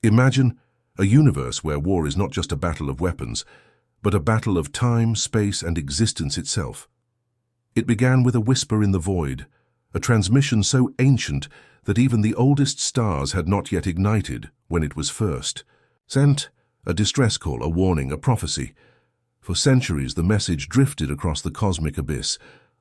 Imagine a universe where war is not just a battle of weapons, but a battle of time, space, and existence itself. It began with a whisper in the void, a transmission so ancient that even the oldest stars had not yet ignited when it was first sent, a distress call, a warning, a prophecy. For centuries the message drifted across the cosmic abyss,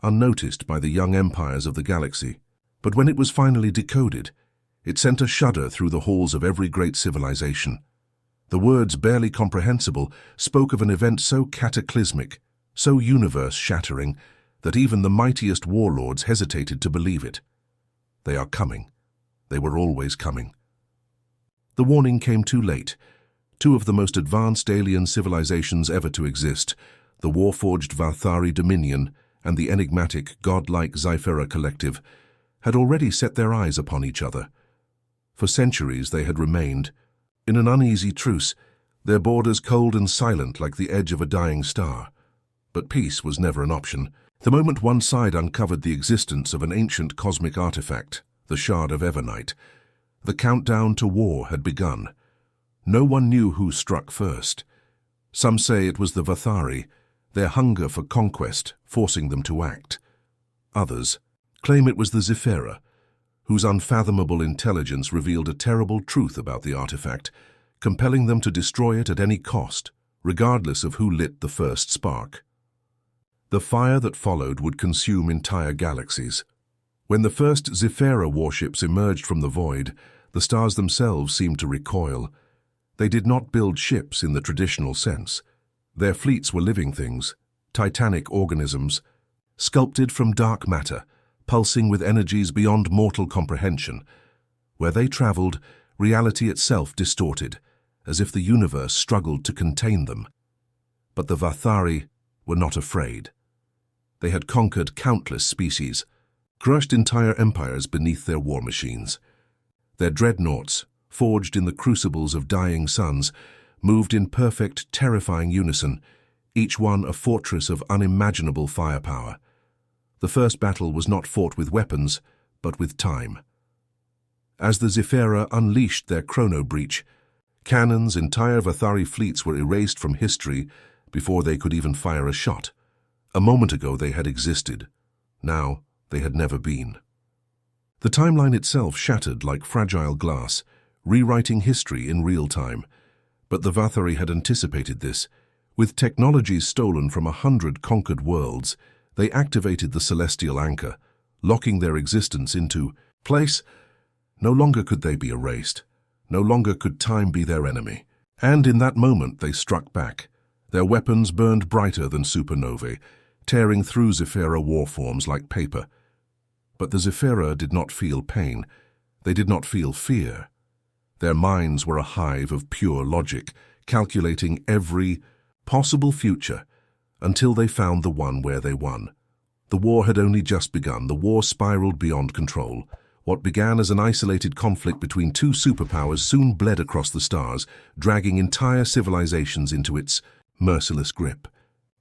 unnoticed by the young empires of the galaxy. But when it was finally decoded, it sent a shudder through the halls of every great civilization. The words, barely comprehensible, spoke of an event so cataclysmic, so universe-shattering, that even the mightiest warlords hesitated to believe it. They are coming. They were always coming. The warning came too late. Two of the most advanced alien civilizations ever to exist, the war-forged Vathari Dominion and the enigmatic, godlike Zyphera Collective, had already set their eyes upon each other. For centuries they had remained, in an uneasy truce, their borders cold and silent like the edge of a dying star. But peace was never an option. The moment one side uncovered the existence of an ancient cosmic artifact, the Shard of Evernight, the countdown to war had begun. No one knew who struck first. Some say it was the Vathari, their hunger for conquest forcing them to act. Others claim it was the Zyphera, whose unfathomable intelligence revealed a terrible truth about the artifact, compelling them to destroy it at any cost, regardless of who lit the first spark. The fire that followed would consume entire galaxies. When the first Zyphera warships emerged from the void, the stars themselves seemed to recoil. They did not build ships in the traditional sense. Their fleets were living things, titanic organisms, sculpted from dark matter, pulsing with energies beyond mortal comprehension. Where they traveled, reality itself distorted, as if the universe struggled to contain them. But the Vathari were not afraid. They had conquered countless species, crushed entire empires beneath their war machines. Their dreadnoughts, forged in the crucibles of dying suns, moved in perfect, terrifying unison, each one a fortress of unimaginable firepower. The first battle was not fought with weapons, but with time. As the Zyphera unleashed their chrono breach, cannons, entire Vathari fleets were erased from history before they could even fire a shot. A moment ago they had existed. Now they had never been. The timeline itself shattered like fragile glass, rewriting history in real time. But the Vathari had anticipated this. With technologies stolen from 100 conquered worlds, they activated the celestial anchor, locking their existence into place. No longer could they be erased. No longer could time be their enemy. And in that moment they struck back. Their weapons burned brighter than supernovae, tearing through Zyphera warforms like paper. But the Zyphera did not feel pain. They did not feel fear. Their minds were a hive of pure logic, calculating every possible future until they found the one where they won. The war had only just begun. The war spiraled beyond control. What began as an isolated conflict between two superpowers soon bled across the stars, dragging entire civilizations into its merciless grip.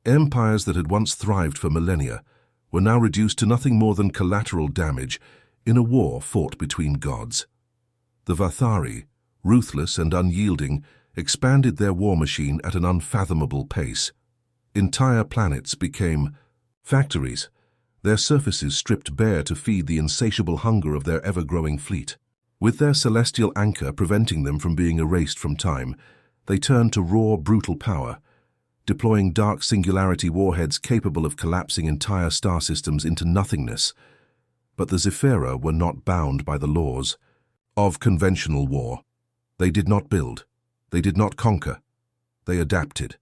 Empires that had once thrived for millennia were now reduced to nothing more than collateral damage in a war fought between gods. The Vathari, ruthless and unyielding, expanded their war machine at an unfathomable pace. Entire planets became factories, their surfaces stripped bare to feed the insatiable hunger of their ever-growing fleet. With their celestial anchor preventing them from being erased from time, they turned to raw, brutal power, deploying dark singularity warheads capable of collapsing entire star systems into nothingness. But the Zyphera were not bound by the laws of conventional war. They did not build. They did not conquer. They adapted.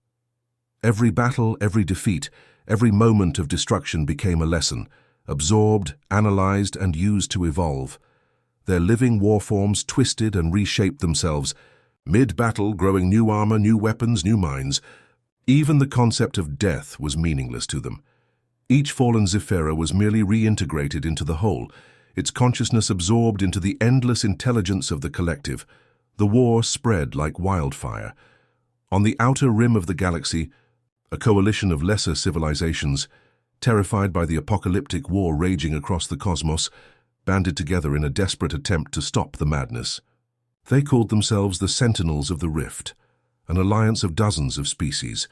Every battle, every defeat, every moment of destruction became a lesson, absorbed, analyzed, and used to evolve. Their living warforms twisted and reshaped themselves, mid-battle growing new armor, new weapons, new minds. Even the concept of death was meaningless to them. Each fallen Zyphera was merely reintegrated into the whole, its consciousness absorbed into the endless intelligence of the collective. The war spread like wildfire. On the outer rim of the galaxy, a coalition of lesser civilizations, terrified by the apocalyptic war raging across the cosmos, banded together in a desperate attempt to stop the madness. They called themselves the Sentinels of the Rift, an alliance of dozens of species,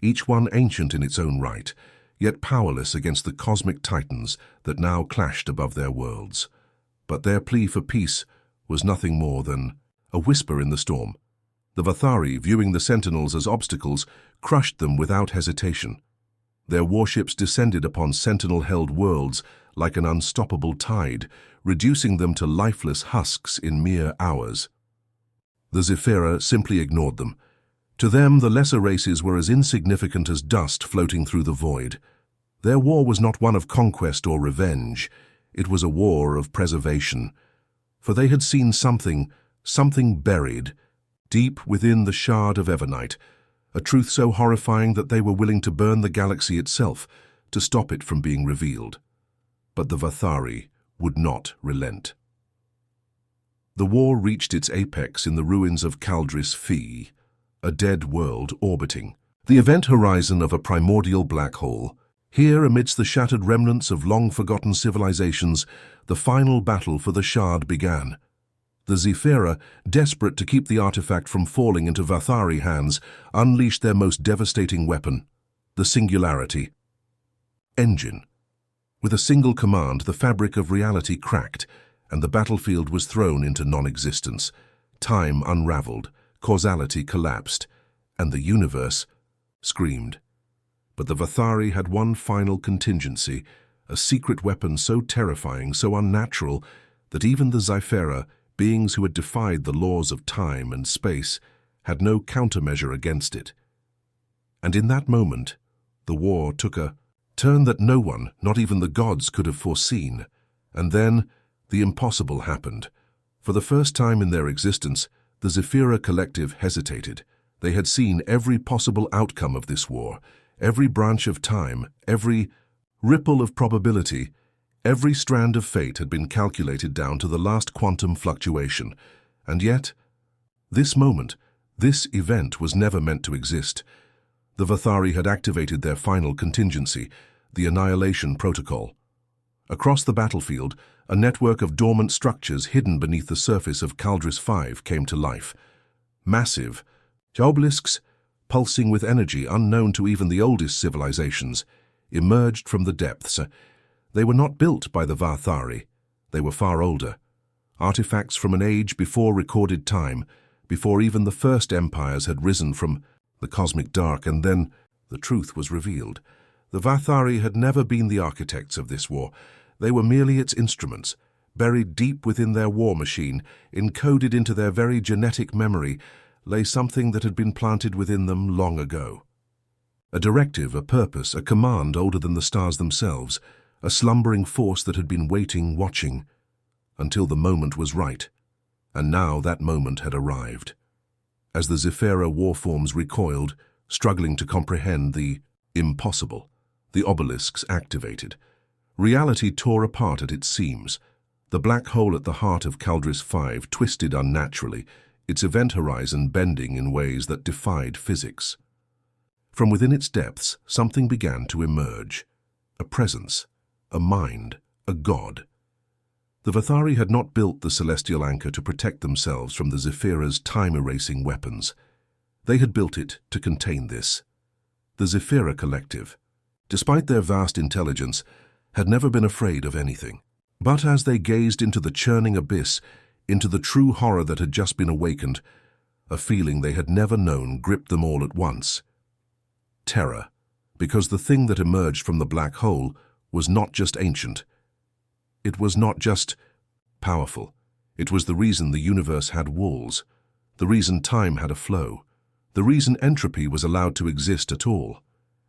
each one ancient in its own right, yet powerless against the cosmic titans that now clashed above their worlds. But their plea for peace was nothing more than a whisper in the storm. The Vathari, viewing the Sentinels as obstacles, crushed them without hesitation. Their warships descended upon Sentinel-held worlds like an unstoppable tide, reducing them to lifeless husks in mere hours. The Zephyra simply ignored them. To them, the lesser races were as insignificant as dust floating through the void. Their war was not one of conquest or revenge. It was a war of preservation. For they had seen something buried, deep within the shard of Evernight, a truth so horrifying that they were willing to burn the galaxy itself to stop it from being revealed. But the Vathari would not relent. The war reached its apex in the ruins of Caldris Phi, a dead world orbiting the event horizon of a primordial black hole. Here, amidst the shattered remnants of long-forgotten civilizations, the final battle for the shard began. The Zephyra, desperate to keep the artifact from falling into Vathari hands, unleashed their most devastating weapon, the Singularity Engine. With a single command, the fabric of reality cracked, and the battlefield was thrown into non-existence. Time unraveled, causality collapsed, and the universe screamed. But the Vathari had one final contingency, a secret weapon so terrifying, so unnatural, that even the Zephyra, beings who had defied the laws of time and space, had no countermeasure against it. And in that moment, the war took a turn that no one, not even the gods, could have foreseen. And then, the impossible happened. For the first time in their existence, the Zephyra collective hesitated. They had seen every possible outcome of this war, every branch of time, every ripple of probability, every strand of fate had been calculated down to the last quantum fluctuation. And yet, this moment, this event was never meant to exist. The Vathari had activated their final contingency, the Annihilation Protocol. Across the battlefield, a network of dormant structures hidden beneath the surface of Caldris V came to life. Massive obelisks, pulsing with energy unknown to even the oldest civilizations, emerged from the depths. They were not built by the Vathari. They were far older. Artifacts from an age before recorded time, before even the first empires had risen from the cosmic dark, and then the truth was revealed. The Vathari had never been the architects of this war. They were merely its instruments, buried deep within their war machine, encoded into their very genetic memory, lay something that had been planted within them long ago. A directive, a purpose, a command older than the stars themselves, a slumbering force that had been waiting, watching, until the moment was right. And now that moment had arrived. As the Zephyra warforms recoiled, struggling to comprehend the impossible, the obelisks activated. Reality tore apart at its seams. The black hole at the heart of Caldris V twisted unnaturally, its event horizon bending in ways that defied physics. From within its depths, something began to emerge. A presence, a mind, a god. The Vathari had not built the celestial anchor to protect themselves from the Zephyra's time-erasing weapons. They had built it to contain this. The Zephyra collective, despite their vast intelligence, had never been afraid of anything. But as they gazed into the churning abyss, into the true horror that had just been awakened, a feeling they had never known gripped them all at once. Terror, because the thing that emerged from the black hole was not just ancient. It was not just powerful. It was the reason the universe had walls, the reason time had a flow, the reason entropy was allowed to exist at all.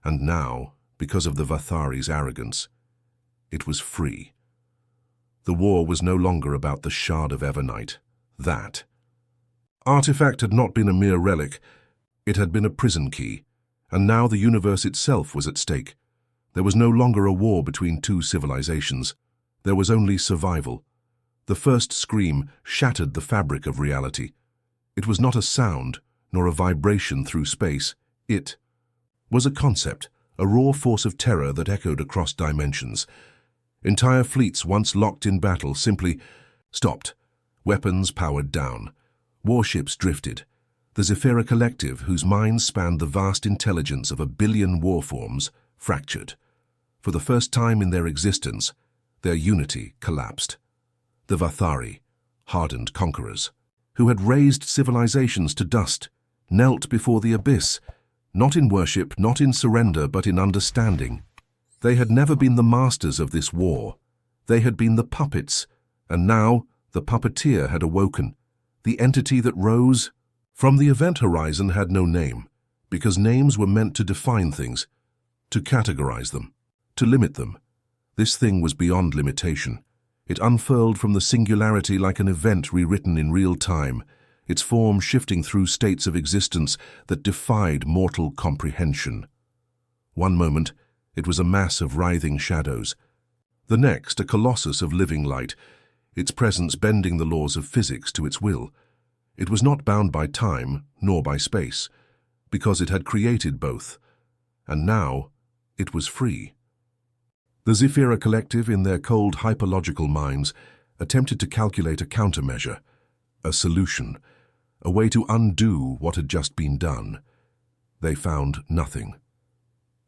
And now, because of the Vathari's arrogance, it was free. The war was no longer about the Shard of Evernight. That artifact had not been a mere relic. It had been a prison key, and now the universe itself was at stake. There was no longer a war between two civilizations. There was only survival. The first scream shattered the fabric of reality. It was not a sound, nor a vibration through space. It was a concept, a raw force of terror that echoed across dimensions. Entire fleets once locked in battle simply stopped, weapons powered down. Warships drifted. The Zephyra Collective, whose minds spanned the vast intelligence of 1 billion warforms, fractured. For the first time in their existence, their unity collapsed. The Vathari, hardened conquerors, who had razed civilizations to dust, knelt before the abyss, not in worship, not in surrender, but in understanding. They had never been the masters of this war. They had been the puppets, and now the puppeteer had awoken. The entity that rose from the event horizon had no name, because names were meant to define things, to categorize them, to limit them. This thing was beyond limitation. It unfurled from the singularity like an event rewritten in real time, its form shifting through states of existence that defied mortal comprehension. One moment, it was a mass of writhing shadows. The next, a colossus of living light, its presence bending the laws of physics to its will. It was not bound by time, nor by space, because it had created both. And now, it was free. The Zephyra Collective, in their cold, hyperlogical minds, attempted to calculate a countermeasure, a solution, a way to undo what had just been done. They found nothing.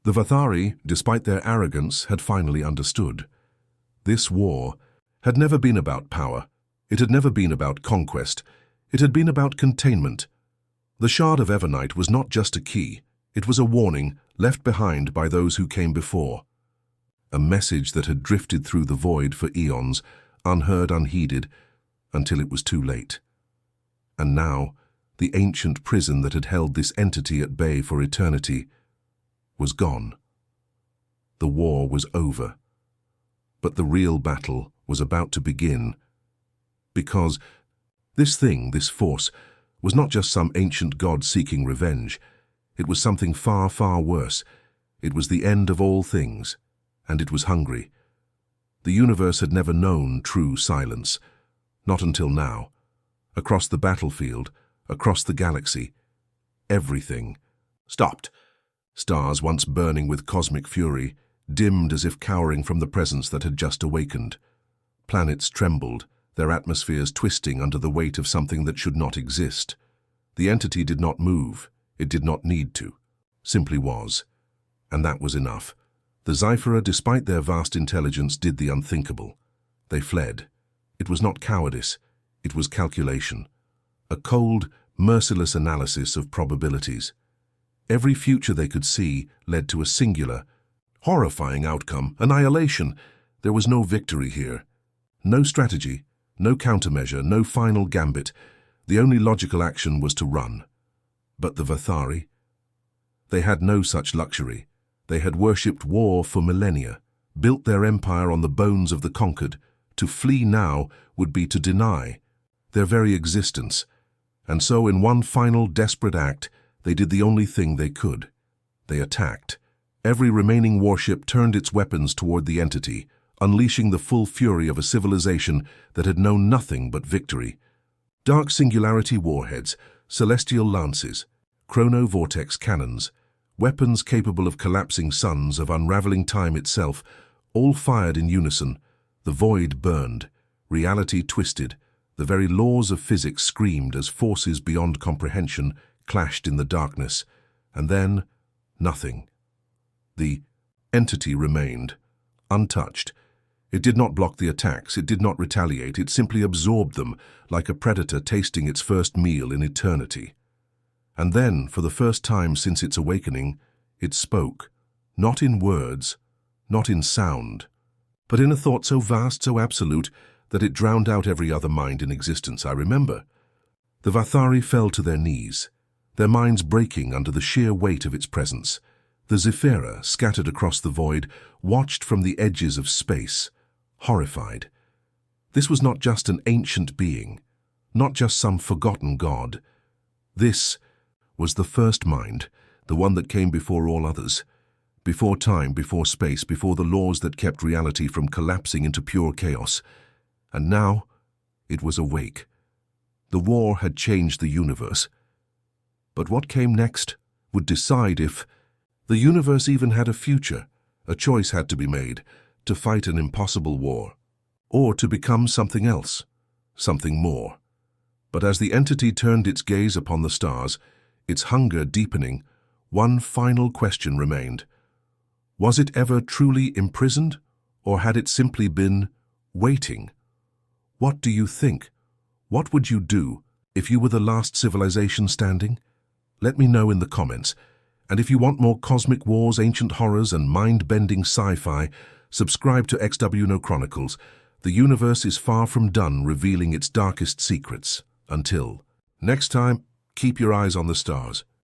The Vathari, despite their arrogance, had finally understood. This war had never been about power. It had never been about conquest. It had been about containment. The Shard of Evernight was not just a key. It was a warning left behind by those who came before. A message that had drifted through the void for eons, unheard, unheeded, until it was too late. And now, the ancient prison that had held this entity at bay for eternity was gone. The war was over. But the real battle was about to begin. Because this thing, this force, was not just some ancient god seeking revenge. It was something far, far worse. It was the end of all things, and it was hungry. The universe had never known true silence, not until now. Across the battlefield, across the galaxy, everything stopped. Stars, once burning with cosmic fury, dimmed as if cowering from the presence that had just awakened. Planets trembled, their atmospheres twisting under the weight of something that should not exist. The entity did not move. It did not need to. Simply was. And that was enough. The Zephyra, despite their vast intelligence, did the unthinkable. They fled. It was not cowardice. It was calculation. A cold, merciless analysis of probabilities. Every future they could see led to a singular, horrifying outcome: annihilation. There was no victory here. No strategy, no countermeasure, no final gambit. The only logical action was to run. But the Vathari? They had no such luxury. They had worshipped war for millennia, built their empire on the bones of the conquered. To flee now would be to deny their very existence. And so, in one final desperate act, they did the only thing they could. They attacked. Every remaining warship turned its weapons toward the entity, unleashing the full fury of a civilization that had known nothing but victory. Dark singularity warheads, celestial lances, chrono-vortex cannons, weapons capable of collapsing suns, of unraveling time itself, all fired in unison. The void burned, reality twisted, the very laws of physics screamed as forces beyond comprehension clashed in the darkness. And then, nothing. The entity remained, untouched. It did not block the attacks, it did not retaliate, it simply absorbed them, like a predator tasting its first meal in eternity. And then, for the first time since its awakening, it spoke, not in words, not in sound, but in a thought so vast, so absolute, that it drowned out every other mind in existence. I remember. The Vathari fell to their knees, their minds breaking under the sheer weight of its presence. The Zephyra, scattered across the void, watched from the edges of space, horrified. This was not just an ancient being, not just some forgotten god. This was the first mind, the one that came before all others, before time, before space, before the laws that kept reality from collapsing into pure chaos. And now, it was awake. The war had changed the universe. But what came next would decide if the universe even had a future. A choice had to be made: to fight an impossible war, or to become something else, something more. But as the entity turned its gaze upon the stars, its hunger deepening, one final question remained. Was it ever truly imprisoned, or had it simply been waiting? What do you think? What would you do if you were the last civilization standing? Let me know in the comments. And if you want more cosmic wars, ancient horrors, and mind-bending sci-fi, subscribe to XenoChronicles. The universe is far from done revealing its darkest secrets. Until next time, keep your eyes on the stars.